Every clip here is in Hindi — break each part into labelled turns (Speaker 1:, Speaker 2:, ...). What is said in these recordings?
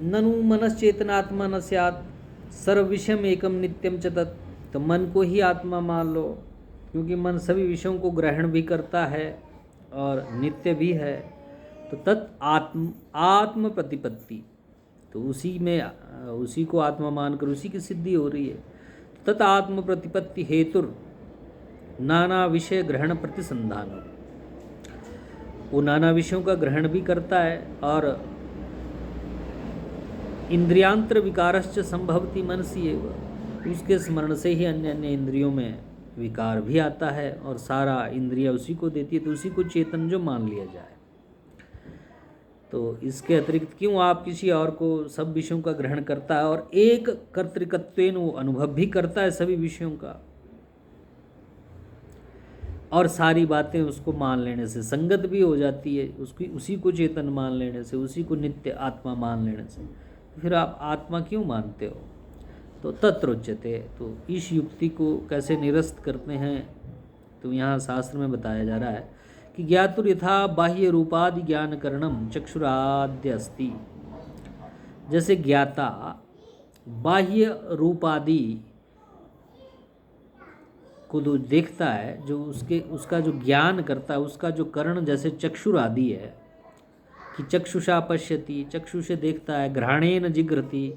Speaker 1: ननु मनश्चेतनात्मा न स्यात् सर्व विषयम एकम नित्यम च तत्। तो मन को ही आत्मा मान लो, क्योंकि मन सभी विषयों को ग्रहण भी करता है और नित्य भी है। तो तत् आत्म प्रतिपत्ति, तो उसी में उसी को आत्मा मानकर उसी की सिद्धि हो रही है। तत् आत्म प्रतिपत्ति हेतुर नाना विषय ग्रहण प्रतिसंधान, वो नाना विषयों का ग्रहण भी करता है और इंद्रियांतर विकारश्च संभवति मनसी एव, उसके स्मरण से ही अन्य अन्य इंद्रियों में विकार भी आता है और सारा इंद्रिया उसी को देती है, तो उसी को चेतन जो मान लिया जाए। तो इसके अतिरिक्त क्यों आप किसी और को सब विषयों का ग्रहण करता है और एक कर्तृकत्वेन वो अनुभव भी करता है सभी विषयों का, और सारी बातें उसको मान लेने से संगत भी हो जाती है, उसकी उसी को चेतन मान लेने से, उसी को नित्य आत्मा मान लेने से, फिर आप आत्मा क्यों मानते हो? तो तत्रोच्यते, तो इस युक्ति को कैसे निरस्त करते हैं? तो यहाँ शास्त्र में बताया जा रहा है कि ज्ञातुर यथा बाह्य रूपादि ज्ञान करणम चक्षुराद्य अस्ति। जैसे ज्ञाता बाह्य रूपादि को जो देखता है, जो उसका जो ज्ञान करता है, उसका जो करण जैसे चक्षुर आदि है कि चक्षुषा पश्यति, चक्षु से देखता है, घ्राणेन जिघ्रति,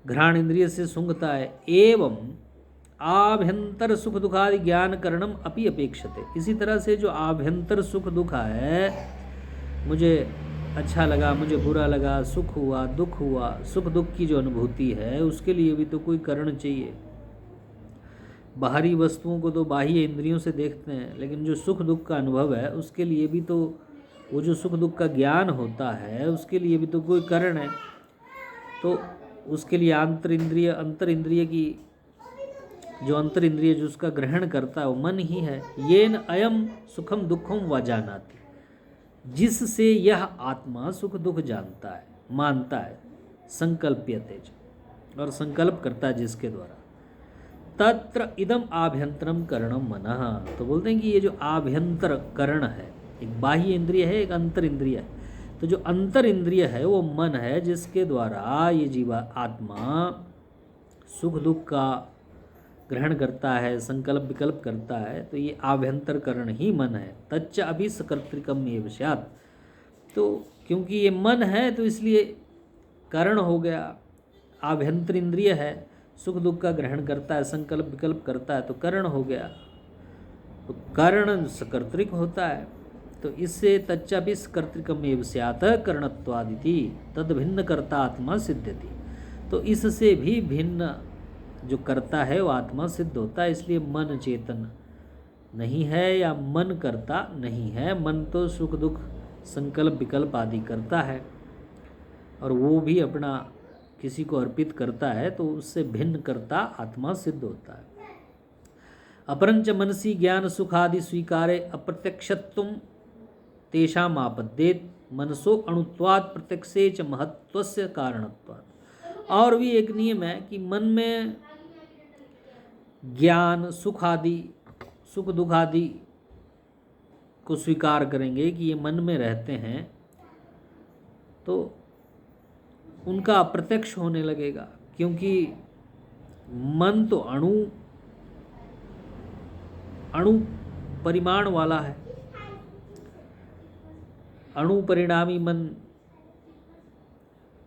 Speaker 1: घ्राण इंद्रिय से सूंघता है, एवं आभ्यंतर सुख दुखादि ज्ञान करणम अपि अपेक्षते। इसी तरह से जो आभ्यंतर सुख दुख है, मुझे अच्छा लगा, मुझे बुरा लगा, सुख हुआ, दुख हुआ, सुख दुख की जो अनुभूति है उसके लिए भी तो कोई करण चाहिए। बाहरी वस्तुओं को तो बाह्य इंद्रियों से देखते हैं, लेकिन जो सुख दुख का अनुभव है उसके लिए भी तो, वो जो सुख दुख का ज्ञान होता है उसके लिए भी तो कोई कारण है। तो उसके लिए अंतर इंद्रिय की जो अंतर इंद्रिय जो उसका ग्रहण करता है वो मन ही है। येन अयम सुखम दुखम व जानाति, जिससे यह आत्मा सुख दुख जानता है, मानता है, संकल्प्यते, और संकल्प करता है जिसके द्वारा। तत्र इदम आभ्यंतरम करणम मनः, तो बोलते हैं कि ये जो आभ्यंतर करण है, एक बाह्य इंद्रिय है, एक अंतर इंद्रिय है। तो जो अंतर इंद्रिय है वो मन है, जिसके द्वारा ये जीवा आत्मा सुख दुख का ग्रहण करता है, संकल्प विकल्प करता है। तो ये आभ्यंतर करण ही मन है। तच्च अभिसकर्तृकम एव स्यात्, तो क्योंकि ये मन है तो इसलिए करण हो गया, आभ्यंतर इंद्रिय है, सुख दुख का ग्रहण करता है, संकल्प विकल्प करता है, तो करण हो गया। तो करण सकर्तृक होता है, तो इससे तच्चा भी सकर्तृकम एव स्यात् करणत्वादिति तद भिन्न कर्ता आत्मा सिद्ध्यति। तो इससे भी भिन्न जो करता है वो आत्मा सिद्ध होता है। इसलिए मन चेतन नहीं है या मन करता नहीं है। मन तो सुख दुख संकल्प विकल्प आदि करता है और वो भी अपना किसी को अर्पित करता है, तो उससे भिन्न करता आत्मा सिद्ध होता है। अपरंच मनसी ज्ञान सुख आदि स्वीकारे अप्रत्यक्षत्वं तेषाम् आपद्येत मनसो अणुत्वात् प्रत्यक्षे च महत्वस्य कारणत्वात्। और भी एक नियम है कि मन में ज्ञान सुख आदि, सुख दुख आदि को स्वीकार करेंगे कि ये मन में रहते हैं, तो उनका अप्रत्यक्ष होने लगेगा, क्योंकि मन तो अणु परिमाण वाला है। अणु परिणामी मन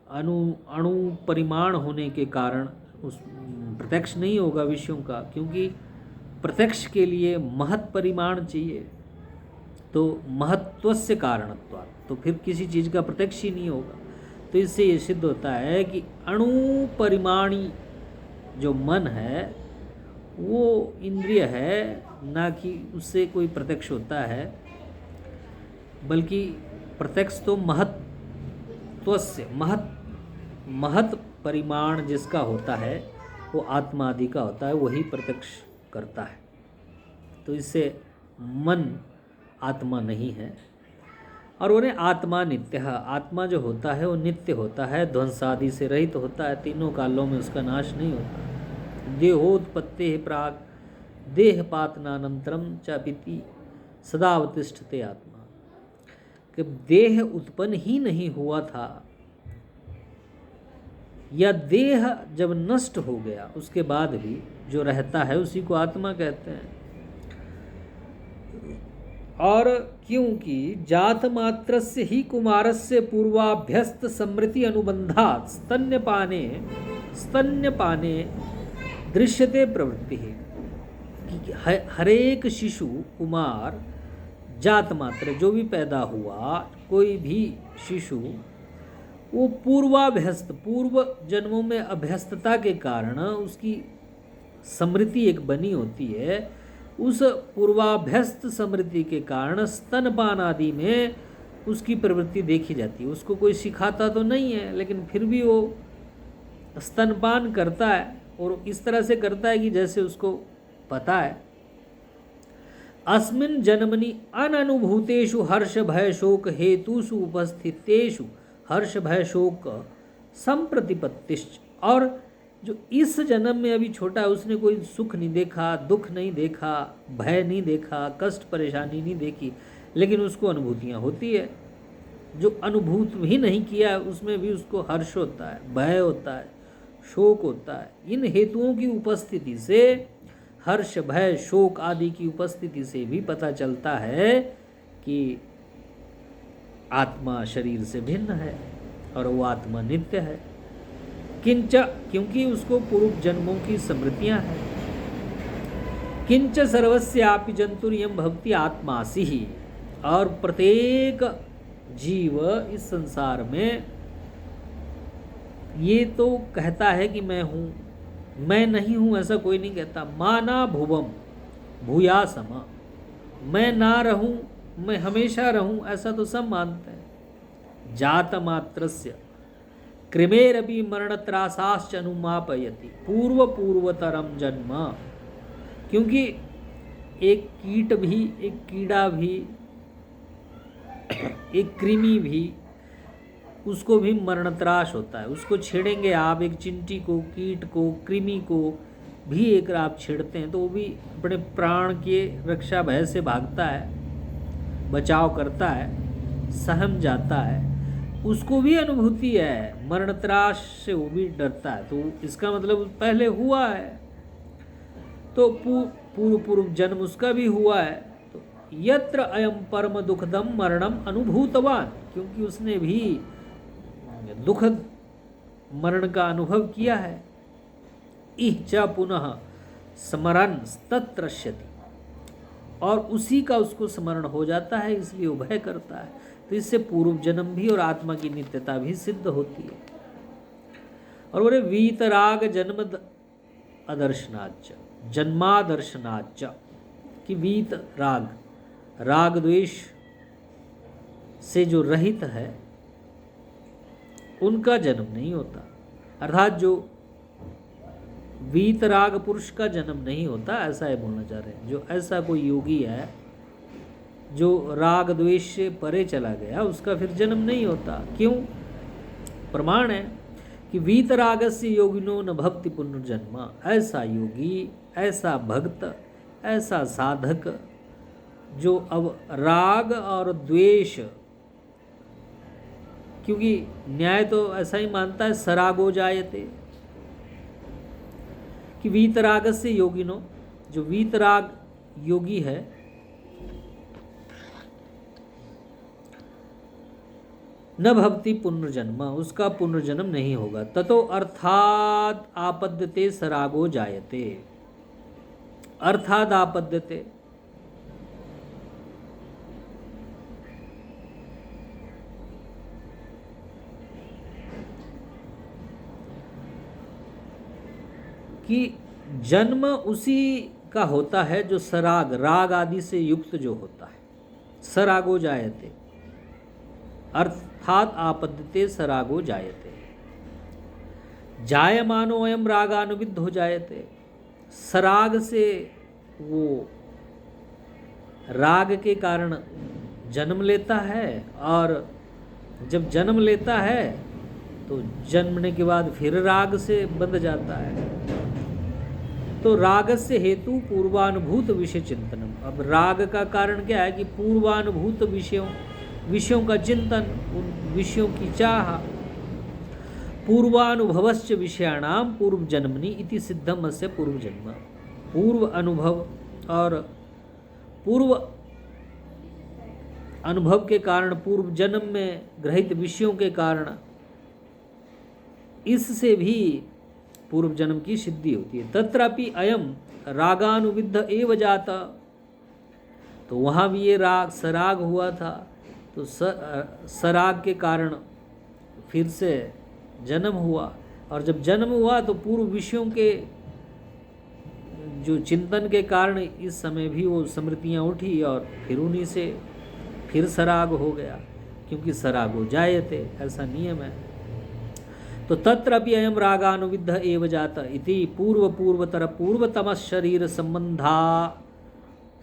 Speaker 1: अणु परिमाण होने के कारण उस प्रत्यक्ष नहीं होगा विषयों का, क्योंकि प्रत्यक्ष के लिए महत् परिमाण चाहिए। तो महत्वस्य कारणत्वात्, तो फिर किसी चीज़ का प्रत्यक्ष ही नहीं होगा। तो इससे ये सिद्ध होता है कि अणु परिमाणी जो मन है वो इंद्रिय है, ना कि उससे कोई प्रत्यक्ष होता है, बल्कि प्रत्यक्ष तो महत्वस्य महत् परिमाण जिसका होता है वो आत्मा आदि का होता है, वही प्रत्यक्ष करता है। तो इससे मन आत्मा नहीं है। और उन्हें आत्मा नित्य, आत्मा जो होता है वो नित्य होता है, ध्वंस आदि से रहित होता है, तीनों कालों में उसका नाश नहीं होता। देहोत्पत्ति प्राग देहपातनानंतरम चापिति सदा अवतिष्ठते आत्मा, कि देह उत्पन्न ही नहीं हुआ था या देह जब नष्ट हो गया उसके बाद भी जो रहता है उसी को आत्मा कहते हैं। और क्योंकि जात मात्रस्य ही कुमारस्य पूर्वाभ्यस्त समृति अनुबंधात् स्तन्यपाने दृश्यते प्रवृत्ति है कि हरेक शिशु कुमार जात मात्र जो भी पैदा हुआ कोई भी शिशु वो पूर्व जन्मों में अभ्यस्तता के कारण उसकी स्मृति एक बनी होती है। उस पूर्वाभ्यस्त स्मृति के कारण स्तनपान आदि में उसकी प्रवृत्ति देखी जाती है। उसको कोई सिखाता तो नहीं है लेकिन फिर भी वो स्तनपान करता है और इस तरह से करता है कि जैसे उसको पता है। अस्मिन् जन्मनि अननुभूतेषु हर्ष भय शोक हेतुषु उपस्थितेषु हर्ष भय शोक संप्रतिपत्तिश्च, और जो इस जन्म में अभी छोटा है उसने कोई सुख नहीं देखा, दुख नहीं देखा, भय नहीं देखा, कष्ट परेशानी नहीं देखी, लेकिन उसको अनुभूतियाँ होती है। जो अनुभूत भी नहीं किया है उसमें भी उसको हर्ष होता है, भय होता है, शोक होता है। इन हेतुओं की उपस्थिति से, हर्ष भय शोक आदि की उपस्थिति से भी पता चलता है कि आत्मा शरीर से भिन्न है और वो आत्मा नित्य है। किंच, क्योंकि उसको पूर्व जन्मों की स्मृतियां हैं। किंच सर्वस्यापि जंतुर्यं भवति आत्मासि ही, और प्रत्येक जीव इस संसार में ये तो कहता है कि मैं हूँ, मैं नहीं हूँ ऐसा कोई नहीं कहता। माना भुवम भूयासम, मैं ना रहूँ मैं हमेशा रहूँ ऐसा तो सब मानते हैं। जात मात्रस्य कृमेरपि मरणत्रासाश्च अनुमापयति पूर्वतरम जन्म, क्योंकि एक कीट भी, एक कीड़ा भी, एक कृमि भी, उसको भी मरणत्रास होता है। उसको छेड़ेंगे आप, एक चिंटी को, कीट को, कृमि को भी एक आप छेड़ते हैं तो वो भी अपने प्राण के रक्षा भय से भागता है, बचाव करता है, सहम जाता है, उसको भी अनुभूति है। मरणत्रास से वो भी डरता है, तो इसका मतलब पहले हुआ है, तो पूर्व जन्म उसका भी हुआ है। तो यत्र अयम परम दुखदम मरणम अनुभूतवान, क्योंकि उसने भी दुखद मरण का अनुभव किया है। इह च पुनः स्मरण तत्रश्यति, और उसी का उसको स्मरण हो जाता है, इसलिए वो भय करता है। तो इससे पूर्व जन्म भी और आत्मा की नित्यता भी सिद्ध होती है। और बोले वीतराग जन्म अदर्शनाच जन्मादर्शनाच, कि वीत राग, राग द्वेष से जो रहित है उनका जन्म नहीं होता। अर्थात जो वीतराग पुरुष का जन्म नहीं होता, ऐसा है बोलना चाह रहे हैं। जो ऐसा कोई योगी है जो राग द्वेष से परे चला गया, उसका फिर जन्म नहीं होता। क्यों? प्रमाण है कि वीतरागस्य योगिनो न भक्ति पुनर्जन्म। ऐसा योगी, ऐसा भक्त, ऐसा साधक जो अब राग और द्वेष, क्योंकि न्याय तो ऐसा ही मानता है सरागो जायते, कि वीतरागस्य योगिनो, जो वीतराग योगी है न भक्ति पुनर्जन्म, उसका पुनर्जन्म नहीं होगा। ततो अर्थात आपद्यते सरागो जायते। अर्थात आपद्यते, कि जन्म उसी का होता है जो सराग, राग आदि से युक्त जो होता है। सरागो जायते अर्थात आपद्यते सरागो जायते। जायमानो अयम रागानुविद्ध हो जायते। सराग से वो राग के कारण जन्म लेता है, और जब जन्म लेता है तो जन्मने के बाद फिर राग से बंध जाता है। तो राग से हेतु पूर्वानुभूत विषय चिंतनम। अब राग का कारण क्या है कि पूर्वानुभूत विषयों का चिंतन, उन विषयों की चाह। पूर्वानुभवश्च विषयाणाम पूर्व जन्मनि इति सिद्धम अस्य पूर्व जन्म। पूर्व अनुभव और पूर्व अनुभव के कारण, पूर्व जन्म में ग्रहित विषयों के कारण, इससे भी पूर्व जन्म की सिद्धि होती है। तत्रापि अयम रागानुविद्ध एव जाता, तो वहाँ भी ये राग सराग हुआ था, तो सराग के कारण फिर से जन्म हुआ, और जब जन्म हुआ तो पूर्व विषयों के जो चिंतन के कारण इस समय भी वो स्मृतियाँ उठी और फिर उन्हीं से फिर सराग हो गया, क्योंकि सरागो जायते, ऐसा नियम है। तो तत्र अपि अयम रागानुविद्ध एव जात इति पूर्वतर पूर्वतम शरीर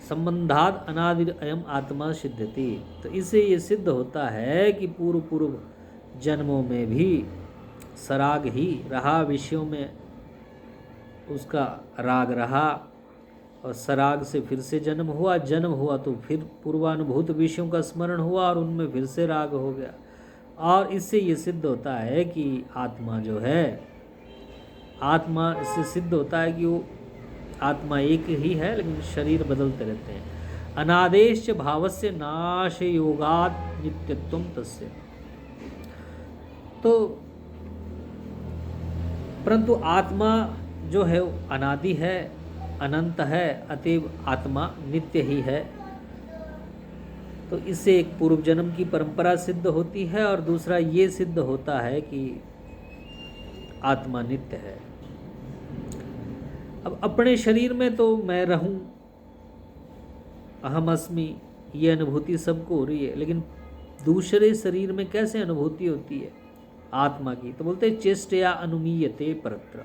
Speaker 1: संबंधाद अनादिर अयम आत्मा सिद्धति। तो इससे ये सिद्ध होता है कि पूर्व जन्मों में भी सराग ही रहा, विषयों में उसका राग रहा, और सराग से फिर से जन्म हुआ तो फिर पूर्वानुभूत विषयों का स्मरण हुआ और उनमें फिर से राग हो गया। और इससे ये सिद्ध होता है कि आत्मा जो है, आत्मा इससे सिद्ध होता है कि वो आत्मा एक ही है, लेकिन शरीर बदलते रहते हैं। अनादेश भावस्य नाश योगात् नित्यत्वम तस्य। तो परंतु आत्मा जो है वो अनादि है, अनंत है, अतएव आत्मा नित्य ही है। तो इससे एक पूर्व जन्म की परंपरा सिद्ध होती है, और दूसरा ये सिद्ध होता है कि आत्मा नित्य है। अब अपने शरीर में तो मैं रहूं, अहम अस्मि, ये अनुभूति सबको हो रही है, लेकिन दूसरे शरीर में कैसे अनुभूति होती है आत्मा की? तो बोलते हैं चेष्टया अनुमीयते परत्र।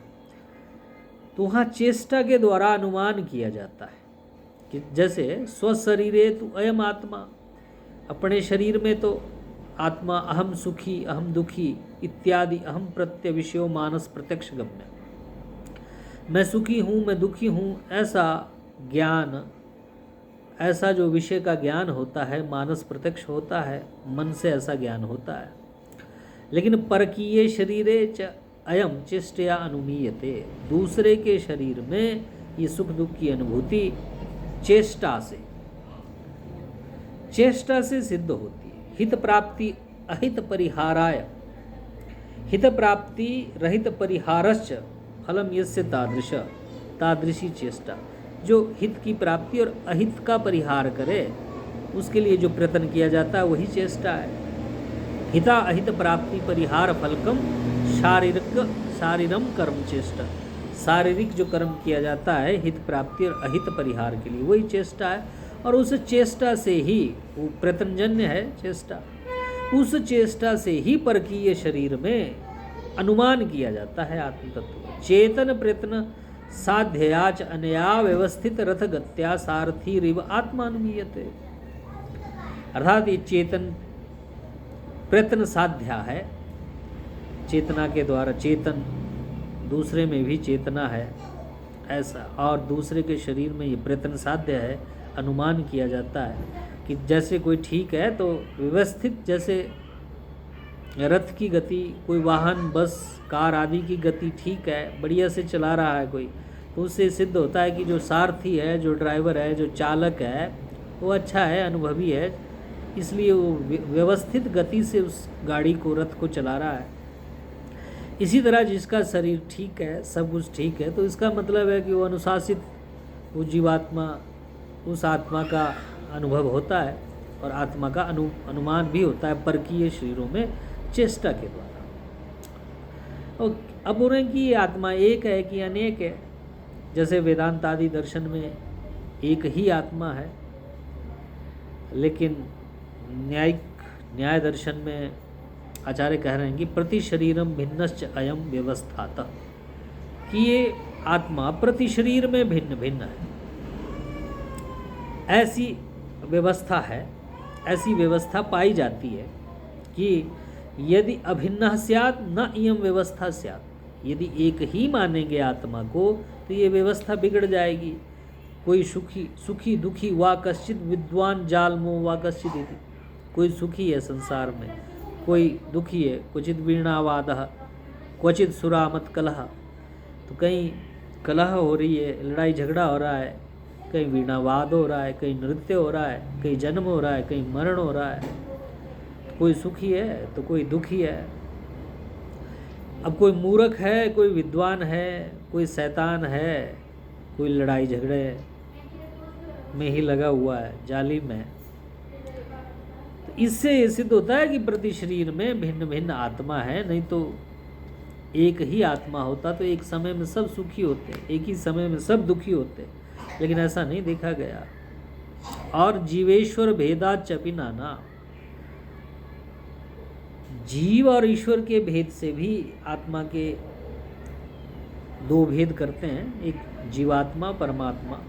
Speaker 1: तो वहाँ चेष्टा के द्वारा अनुमान किया जाता है कि जैसे स्वशरीरे तु अयम आत्मा, अपने शरीर में तो आत्मा अहम सुखी, अहम दुखी इत्यादि अहम प्रत्यय विषयो मानस प्रत्यक्ष गम्य, मैं सुखी हूँ, मैं दुखी हूँ, ऐसा ज्ञान, ऐसा जो विषय का ज्ञान होता है मानस प्रत्यक्ष होता है, मन से ऐसा ज्ञान होता है। लेकिन परकीय शरीरे च अयम चेष्टया अनुमीयते, दूसरे के शरीर में ये सुख दुख की अनुभूति चेष्टा से सिद्ध होती है। हित प्राप्ति अहित परिहाराय, हित प्राप्ति रहित परिहारश्च फलम यस्य तादृशी चेष्टा, जो हित की प्राप्ति और अहित का परिहार करे उसके लिए जो प्रयत्न किया जाता है वही चेष्टा है। हिता अहित प्राप्ति परिहार फलकम शारीरम कर्म चेष्टा, शारीरिक जो कर्म किया जाता है हित प्राप्ति और अहित परिहार के लिए, वही चेष्टा है। और उस चेष्टा से ही, वो प्रयत्नजन्य है चेष्टा, उस चेष्टा से ही परकीय शरीर में अनुमान किया जाता है आत्म तत्व। चेतन प्रयत्न साध्ययाच अनया व्यवस्थित रथ गत्या सारथी रिव आत्मानुमीयते। अर्थात ये चेतन प्रयत्न साध्या है, चेतना के द्वारा, चेतन दूसरे में भी चेतना है ऐसा, और दूसरे के शरीर में ये प्रयत्न साध्य है, अनुमान किया जाता है कि जैसे कोई ठीक है तो व्यवस्थित, जैसे रथ की गति, कोई वाहन बस कार आदि की गति ठीक है, बढ़िया से चला रहा है कोई, तो उससे सिद्ध होता है कि जो सारथी है, जो ड्राइवर है, जो चालक है, वो अच्छा है, अनुभवी है, इसलिए वो व्यवस्थित गति से उस गाड़ी को, रथ को चला रहा है। इसी तरह जिसका शरीर ठीक है, सब कुछ ठीक है, तो इसका मतलब है कि वो अनुशासित, वो जीवात्मा, उस आत्मा का अनुभव होता है और आत्मा का अनुमान भी होता है परकीय शरीरों में चेष्टा के द्वारा। और अब बोल रहे हैं कि ये आत्मा एक है कि अनेक है। जैसे वेदांत आदि दर्शन में एक ही आत्मा है, लेकिन न्याय दर्शन में आचार्य कह रहे हैं कि प्रति शरीरम भिन्नश्च अयम व्यवस्थातः, कि ये आत्मा प्रति शरीर में भिन्न भिन्न है। ऐसी व्यवस्था है, ऐसी व्यवस्था पाई जाती है कि यदि अभिन्न स्यात् न इयम व्यवस्था स्यात्, यदि एक ही मानेंगे आत्मा को तो ये व्यवस्था बिगड़ जाएगी। कोई सुखी दुखी वा कश्चित विद्वान जालमो वा कश्चित इति, कोई सुखी है संसार में, कोई दुखी है, क्वचित वीणावादः, क्वचित सुरामत कलह, तो कहीं कलह हो रही है, लड़ाई झगड़ा हो रहा है, कहीं वीणावाद हो रहा है, कहीं नृत्य हो रहा है, कहीं जन्म हो रहा है, कहीं मरण हो रहा है, तो कोई सुखी है तो कोई दुखी है। अब कोई मूर्ख है, कोई विद्वान है, कोई शैतान है, कोई लड़ाई झगड़े में ही लगा हुआ है, जालिम है। तो इससे ये सिद्ध होता है कि प्रति शरीर में भिन्न भिन्न आत्मा है, नहीं तो एक ही आत्मा होता तो एक समय में सब सुखी होते, एक ही समय में सब दुखी होते, लेकिन ऐसा नहीं देखा गया। और जीवेश्वर भेदाचपि नाना, जीव और ईश्वर के भेद से भी आत्मा के दो भेद करते हैं, एक जीवात्मा परमात्मा।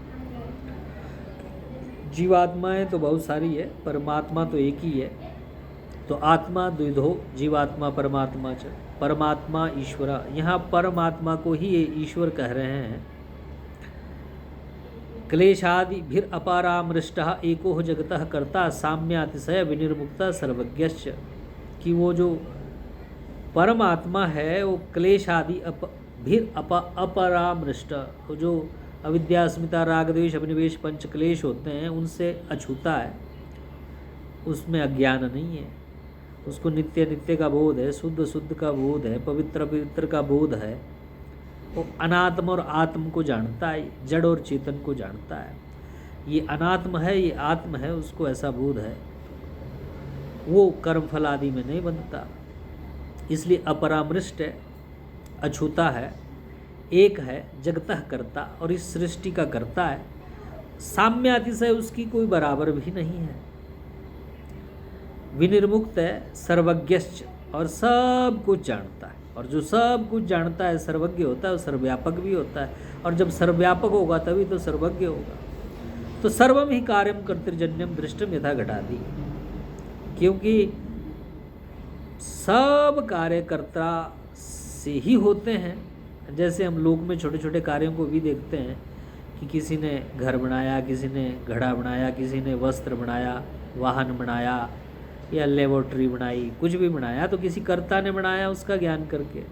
Speaker 1: जीवात्माएं तो बहुत सारी है, परमात्मा तो एक ही है। तो आत्मा द्विधो जीवात्मा परमात्मा च, परमात्मा ईश्वरा, यहाँ परमात्मा को ही ये ईश्वर कह रहे हैं। क्लेशादि भिर अपारामृष्टः एको जगतः कर्ता साम्यातिशय विनिर्मुक्ता सर्वज्ञश्च, कि वो जो परमात्मा है वो क्लेश आदि भिर अपरामृष्ट, जो अविद्यास्मिता राग द्वेष अभिनिवेश पंच क्लेश होते हैं उनसे अछूता है, उसमें अज्ञान नहीं है, उसको नित्य नित्य का बोध है, शुद्ध शुद्ध का बोध है, पवित्र पवित्र का बोध है। वो अनात्म और आत्म को जानता है, जड़ और चेतन को जानता है। ये अनात्म है, ये आत्म है, उसको ऐसा बोध है। वो कर्मफल आदि में नहीं बनता, इसलिए अपरामृष्ट है, अछूता है, एक है, जगतः करता और इस सृष्टि का करता है। साम्यातिशय उसकी कोई बराबर भी नहीं है। विनिर्मुक्त है, सर्वज्ञश्च, और सब कुछ जानता है, और जो सब कुछ जानता है सर्वज्ञ होता है, वो सर्वव्यापक भी होता है, और जब सर्वव्यापक होगा तभी तो सर्वज्ञ होगा। तो सर्वम ही कार्यम कर्तृजन्यम दृष्टम यथा घटादि, क्योंकि सब कार्यकर्ता से ही होते हैं। जैसे हम लोक में छोटे छोटे कार्यों को भी देखते हैं कि किसी ने घर बनाया, किसी ने घड़ा बनाया, किसी ने वस्त्र बनाया, वाहन बनाया या लेबोरेटरी बनाई, कुछ भी बनाया तो किसी कर्ता ने बनाया उसका ज्ञान करके।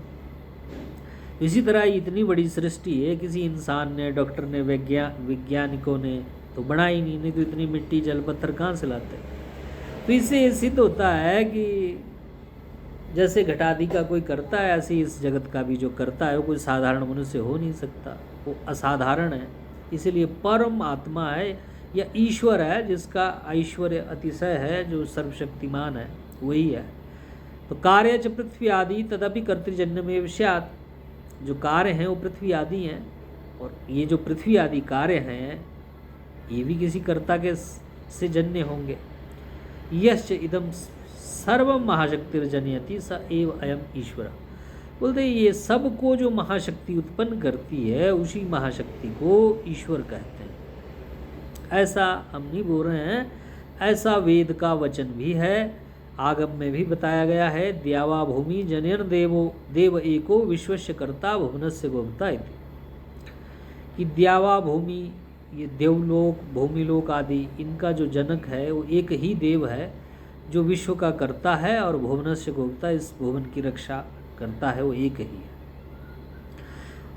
Speaker 1: इसी तरह इतनी बड़ी सृष्टि है, किसी इंसान ने, डॉक्टर ने, वैज्ञानिकों ने तो बनाई नहीं तो इतनी मिट्टी जल पत्थर कहाँ से लाते। तो इससे ये सिद्ध होता है कि जैसे घटादि का कोई करता है, ऐसे इस जगत का भी जो करता है वो कोई साधारण मनुष्य हो नहीं सकता, वो असाधारण है। इसीलिए परम आत्मा है या ईश्वर है, जिसका ऐश्वर्य अतिशय है, जो सर्वशक्तिमान है, वही है। तो कार्य च पृथ्वी आदि तदपि कर्तृजन्य में स्यात्, जो कार्य हैं वो पृथ्वी आदि हैं, और ये जो पृथ्वी आदि कार्य हैं ये भी किसी कर्ता के से जन्य होंगे। यश्च इदम सर्व महाशक्तिर्जनयति स एव अयम ईश्वर, बोलते ये सब को जो महाशक्ति उत्पन्न करती है उसी महाशक्ति को ईश्वर कहते हैं। ऐसा हम नहीं बोल रहे हैं, ऐसा वेद का वचन भी है, आगम में भी बताया गया है। द्यावा भूमि जनयन देवो देव एको विश्वस्य कर्ता भुवनस्य गोप्ता इति, कि द्यावा भूमि, ये देवलोक भूमिलोक आदि, इनका जो जनक है वो एक ही देव है जो विश्व का करता है, और भुवनस्य गोप्ता, इस भुवन की रक्षा करता है, वो एक ही है।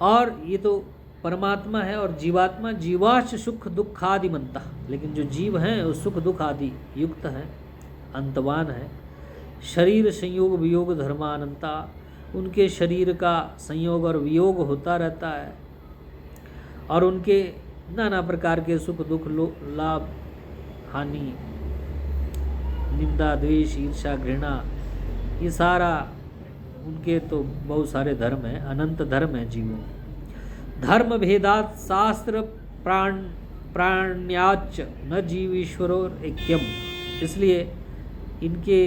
Speaker 1: और ये तो परमात्मा है। और जीवात्मा, जीवाश्च सुख दुखादि मनता, लेकिन जो जीव हैं वो सुख दुख आदि युक्त हैं, अंतवान है। शरीर संयोग वियोग धर्मानंता, उनके शरीर का संयोग और वियोग होता रहता है, और उनके नाना प्रकार के सुख दुख लाभ हानि, निंदा द्वेष ईर्षा घृणा, ये सारा उनके तो बहुत सारे धर्म हैं, अनंत धर्म हैं जीवों। धर्म भेदात शास्त्र प्राण्याच न जीव ईश्वरोर ऐक्यम, इसलिए इनके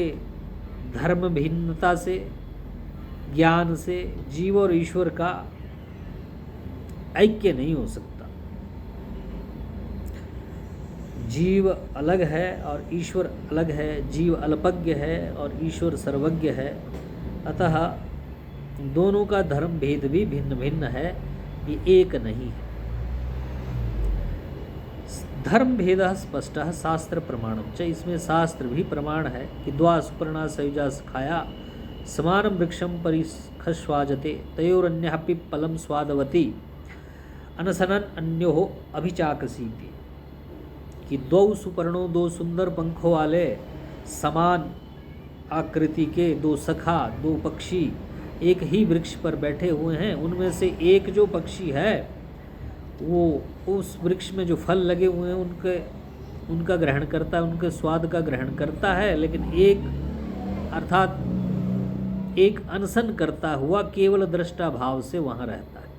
Speaker 1: धर्म भिन्नता से, ज्ञान से जीव और ईश्वर का ऐक्य नहीं हो सकता। जीव अलग है और ईश्वर अलग है, जीव अल्पज्ञ है और ईश्वर सर्वज्ञ है, अतः दोनों का धर्म भेद भी भिन्न भिन्न है, ये एक नहीं है। धर्म भेद स्पष्ट शास्त्र प्रमाणम च, इसमें शास्त्र भी प्रमाण है कि द्वा सुपर्णा सयुजा सखाया समानं वृक्षं परिखस्वाजते तयोरन्यः पिप्पलं स्वादवती अनसनन अन्योः अभिचाकसीति। कि दो सुपर्णों, दो सुंदर पंखों वाले समान आकृति के दो सखा, दो पक्षी एक ही वृक्ष पर बैठे हुए हैं। उनमें से एक जो पक्षी है वो उस वृक्ष में जो फल लगे हुए हैं उनका ग्रहण करता है, उनके स्वाद का ग्रहण करता है, लेकिन एक अर्थात एक अनशन करता हुआ केवल दृष्टा भाव से वहाँ रहता है।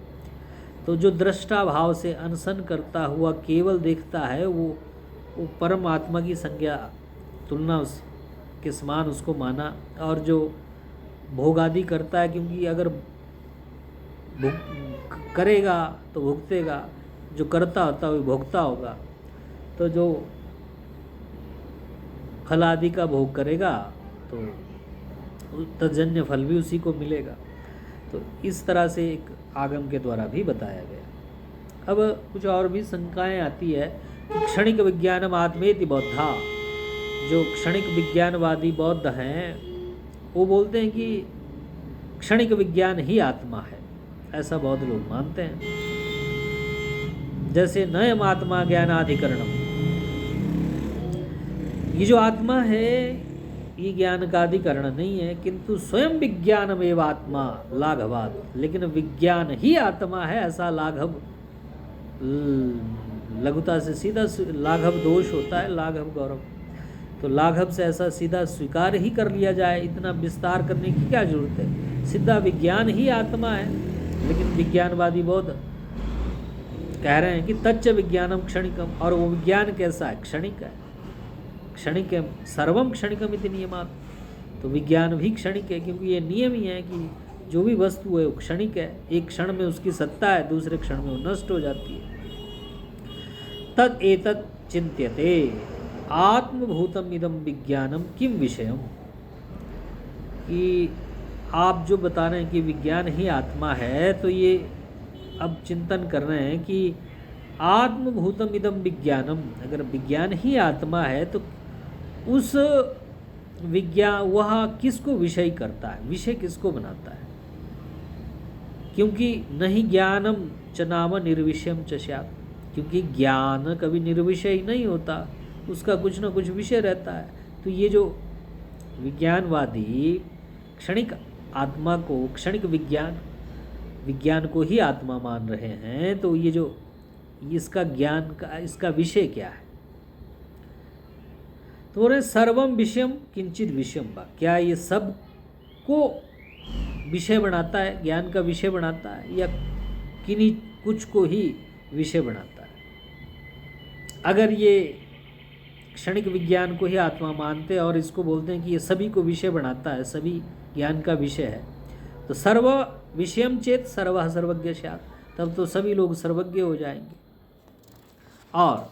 Speaker 1: तो जो दृष्टा भाव से अनशन करता हुआ केवल देखता है वो परमात्मा की संज्ञा तुलना के समान उसको माना। और जो भोग आदि करता है, क्योंकि अगर करेगा तो भुगतेगा, जो करता होता है वो भोगता होगा, तो जो फल आदि का भोग करेगा तो तजन्य फल भी उसी को मिलेगा। तो इस तरह से एक आगम के द्वारा भी बताया गया। अब कुछ और भी शंकाएं आती है कि क्षणिक विज्ञानम आत्मेति बौद्धा। जो क्षणिक विज्ञानवादी बौद्ध हैं वो बोलते हैं कि क्षणिक विज्ञान ही आत्मा है, ऐसा बौद्ध लोग मानते हैं। जैसे नयम आत्मा ज्ञानाधिकरणम, ये जो आत्मा है ये ज्ञान का अधिकरण नहीं है, किंतु स्वयं विज्ञानम एवं आत्मा लाघवात। लेकिन विज्ञान ही आत्मा है ऐसा लाघव, लघुता से सीधा लाघव दोष होता है, लाघव गौरव, तो लाघव से ऐसा सीधा स्वीकार ही कर लिया जाए, इतना विस्तार करने की क्या जरूरत है। सीधा विज्ञान ही आत्मा है। लेकिन विज्ञानवादी बौद्ध कह रहे हैं कि तच्च विज्ञानम क्षणिकम, और वो विज्ञान कैसा है, क्षणिक है। क्षणिक है, सर्वम क्षणिकम इति नियमात। तो विज्ञान भी क्षणिक है, क्योंकि ये नियम ही है कि जो भी वस्तु है वो क्षणिक है। एक क्षण में उसकी सत्ता है, दूसरे क्षण में वो नष्ट हो जाती है। तद एतत् चिंत्यते आत्मभूतम इदम विज्ञानम किम विषयम। कि आप जो बता रहे हैं कि विज्ञान ही आत्मा है, तो ये अब चिंतन कर रहे हैं कि आत्मभूतम इदम विज्ञानम, अगर विज्ञान ही आत्मा है तो उस विज्ञान वह किसको विषय करता है, विषय किसको बनाता है। क्योंकि नहीं ज्ञानम च नाम निर्विषयम च स्यात्, क्योंकि ज्ञान कभी निर्विषय नहीं होता, उसका कुछ ना कुछ विषय रहता है। तो ये जो विज्ञानवादी क्षणिक आत्मा को, क्षणिक विज्ञान को ही आत्मा मान रहे हैं, तो ये जो इसका ज्ञान का इसका विषय क्या है। तो बोले सर्वम विषयम किंचित विषयम वा, क्या ये सब को विषय बनाता है, ज्ञान का विषय बनाता है, या किन्हीं कुछ को ही विषय बनाता है। अगर ये क्षणिक विज्ञान को ही आत्मा मानते और इसको बोलते हैं कि ये सभी को विषय बनाता है, सभी ज्ञान का विषय है, तो सर्व विषयम चेत सर्वः सर्वज्ञ स्यात्, तब तो सभी लोग सर्वज्ञ हो जाएंगे। और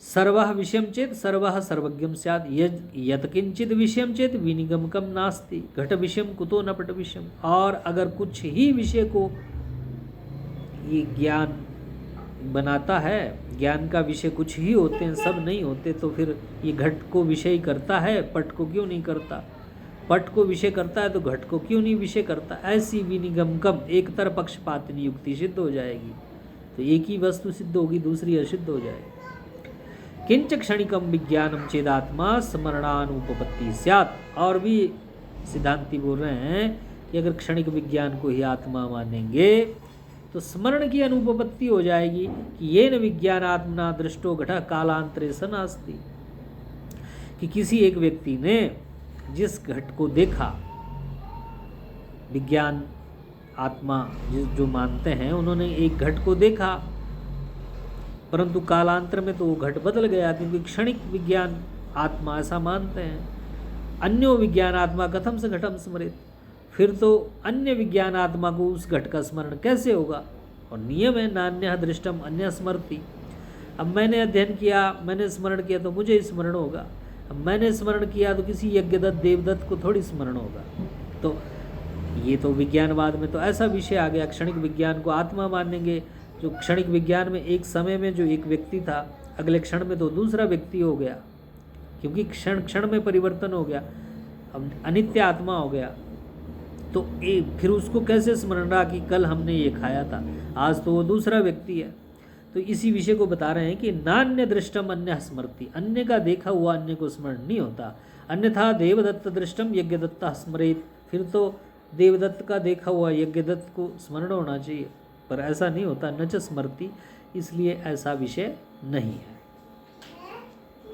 Speaker 1: सर्वः विषयम चेत सर्वः सर्वज्ञम स्यात् यत्किंचित विषयम चेत विनिगमकम नास्ति घट विषयम कुतो न पट विषयम। और अगर कुछ ही विषय को ये ज्ञान बनाता है, ज्ञान का विषय कुछ ही होते हैं, सब नहीं होते, तो फिर ये घट को विषय करता है, पट को क्यों नहीं करता। पट को विषय करता है तो घट को क्यों नहीं विषय करता। ऐसी विनिगमकम एक तरफ पक्षपातिनी युक्ति सिद्ध हो जाएगी। तो एक ही वस्तु सिद्ध होगी, दूसरी असिद्ध हो जाएगी। किंच क्षणिकम विज्ञानम चेदात्मा स्मरणानुपपत्ति स्यात्। और भी सिद्धांती बोल रहे हैं कि अगर क्षणिक विज्ञान को ही आत्मा मानेंगे तो स्मरण की अनुपपत्ति हो जाएगी कि ये न विज्ञानात्मना दृष्टो घट कालांतरे स नास्ति। कि किसी एक व्यक्ति ने जिस घट को देखा, विज्ञान आत्मा जो मानते हैं उन्होंने एक घट को देखा, परंतु कालांतर में तो वो घट बदल गया, क्योंकि क्षणिक विज्ञान आत्मा ऐसा मानते हैं। अन्यो विज्ञान आत्मा कथम से घटम स्मृत, फिर तो अन्य विज्ञान आत्मा को उस घट का स्मरण कैसे होगा। और नियम है नान्यः दृष्टम अन्य स्मृति। अब मैंने अध्ययन किया, मैंने स्मरण किया तो मुझे स्मरण होगा। अब मैंने स्मरण किया तो किसी यज्ञदत्त देवदत्त को थोड़ी स्मरण होगा। तो ये तो विज्ञानवाद में तो ऐसा विषय आ गया, क्षणिक विज्ञान को आत्मा मानेंगे। जो क्षणिक विज्ञान में एक समय में जो एक व्यक्ति था, अगले क्षण में तो दूसरा व्यक्ति हो गया। क्योंकि क्षण क्षण में परिवर्तन हो गया, अब अनित्य आत्मा हो गया, तो फिर उसको कैसे स्मरण रहा कि कल हमने ये खाया था, आज तो वो दूसरा व्यक्ति है। तो इसी विषय को बता रहे हैं कि नान्य दृष्टम अन्य स्मृति, अन्य का देखा हुआ अन्य को स्मरण नहीं होता। अन्यथा देवदत्त दृष्टम यज्ञदत्त स्मरेत, फिर तो देवदत्त का देखा हुआ यज्ञदत्त को स्मरण होना चाहिए, पर ऐसा नहीं होता, न च स्मृति, इसलिए ऐसा विषय नहीं है।